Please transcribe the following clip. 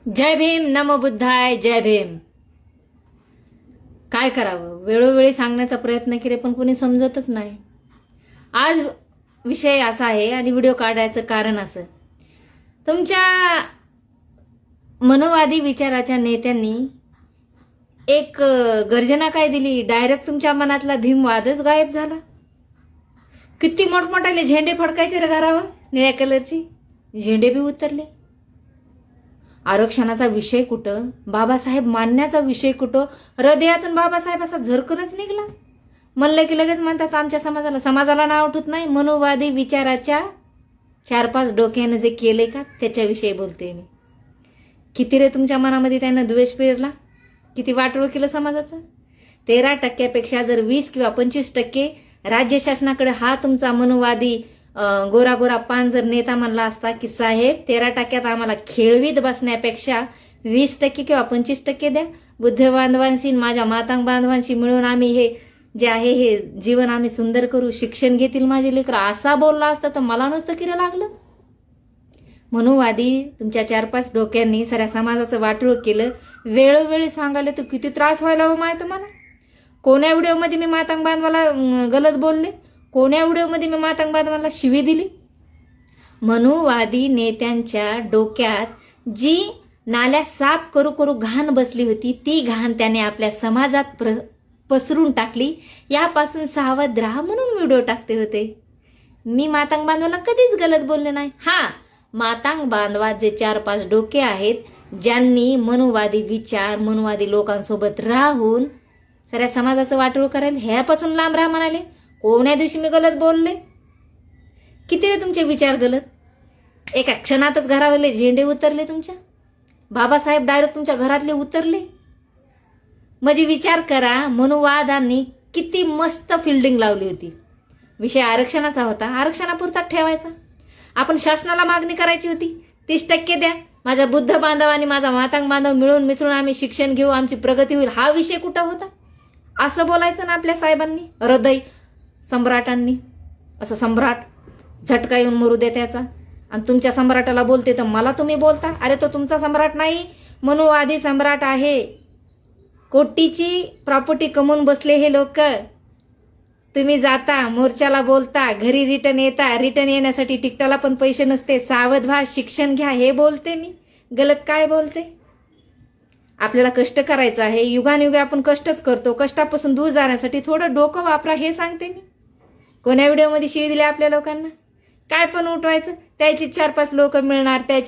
जय भीम, नमो बुद्धाय, जय भीम. काय करावं, वेळोवेळी सांगण्याचा प्रयत्न केले पण कुणी समजतच नाही. आज विषय असा आहे आणि व्हिडिओ काढायचं कारण असं, तुमच्या मनोवादी विचाराच्या नेत्यांनी एक गर्जना काय दिली, डायरेक्ट तुमच्या मनातला भीमवादच गायब झाला. किती मोठमोठाले झेंडे फडकायचे रे घरावर, निळ्या कलरचे झेंडे बी उतरले. आरक्षणाचा विषय कुठं, बाबासाहेब मानण्याचा विषय कुठं, हृदयातून बाबासाहेब असा झरकूनच निघला. म्हणलं की लगेच म्हणतात आमच्या समाजाला नाव उठत नाही. मनोवादी विचाराच्या 4-5 डोक्यानं जे केले का त्याच्याविषयी बोलते मी. किती रे तुमच्या मनामध्ये त्यानं द्वेष पेरला, किती वाटोळ केलं समाजाचं. 13% जर 20 किंवा 25% राज्य शासनाकडे हा तुमचा मनोवादी गोरा गोरा पान जर नेता म्हणला असता की साहेब 13% आम्हाला खेळवीत बसण्यापेक्षा 20% किंवा 25% द्या, बुद्ध बांधवांशी माझ्या मातांग बांधवांशी मिळून आम्ही हे जे आहे हे जीवन आम्ही सुंदर करू, शिक्षण घेतील माझे लेकर, असा बोलला असता तर मला नसतं किरं लागलं. मनोवादी तुमच्या 4-5 डोक्यांनी साऱ्या समाजाचं वाटोळ केलं. वेळोवेळी सांगायला तर किती त्रास व्हायला हो माहिती मला. कोण्या व्हिडिओमध्ये मी मातांग बांधवाला गलत बोलले, कोण्या व्हिडिओमध्ये मी मातांग बांधवाला शिवी दिली. मनोवादी नेत्यांच्या डोक्यात जी नाल्या साफ करू करू घाण बसली होती, ती घाण त्याने आपल्या समाजात पसरून टाकली. यापासून सावध राहा म्हणून व्हिडिओ टाकते होते. मी मातांग बांधवाला कधीच गलत बोलले नाही. मातांग बांधवात जे 4-5 डोके आहेत, ज्यांनी मनोवादी विचार, मनोवादी लोकांसोबत राहून साऱ्या समाजाचं वाटोळ करायला, ह्यापासून लांब राहा म्हणाले. कोण्या दिवशी मी गलत बोलले? किती रे तुमचे विचार गलत. एका क्षणातच घरावरले झेंडे उतरले तुमच्या. बाबासाहेब डायरेक्ट तुमच्या घरातले उतरले. म्हणजे विचार करा, मनोवादांनी किती मस्त फिल्डिंग लावली होती. विषय आरक्षणाचा होता, आरक्षणापुरताच ठेवायचा. आपण शासनाला मागणी करायची होती 30% द्या, माझ्या बुद्ध बांधव आणि माझा मातांग बांधव मिळून मिसळून आम्ही शिक्षण घेऊ, आमची प्रगती होईल. हा विषय कुठं होता? असं बोलायचं ना आपल्या साहेबांनी, हृदय सम्राटांनी. असं सम्राट झटका येऊन मरू दे त्याचा. आणि तुमच्या सम्राटाला बोलते तर मला तुम्ही बोलता. अरे तो तुमचा सम्राट नाही, मनोवादी सम्राट आहे. कोटीची प्रॉपर्टी कमवून बसले हे लोक. तुम्ही जाता मोर्चाला बोलता, घरी रिटर्न येता, रिटर्न येण्यासाठी तिकटाला पण पैसे नसते. सावध व्हा, शिक्षण घ्या, हे बोलते मी. गलत काय बोलते? आपल्याला कष्ट करायचं आहे, युगानुयुगे आपण कष्टच करतो. कष्टापासून दूर जाण्यासाठी थोडं डोकं वापरा, हे सांगते मी. कोण्या व्हिडिओमध्ये शिवी दिली आपल्या लोकांना? काय पण उठवायचं, त्याची 4-5 लोक मिळणार, त्याची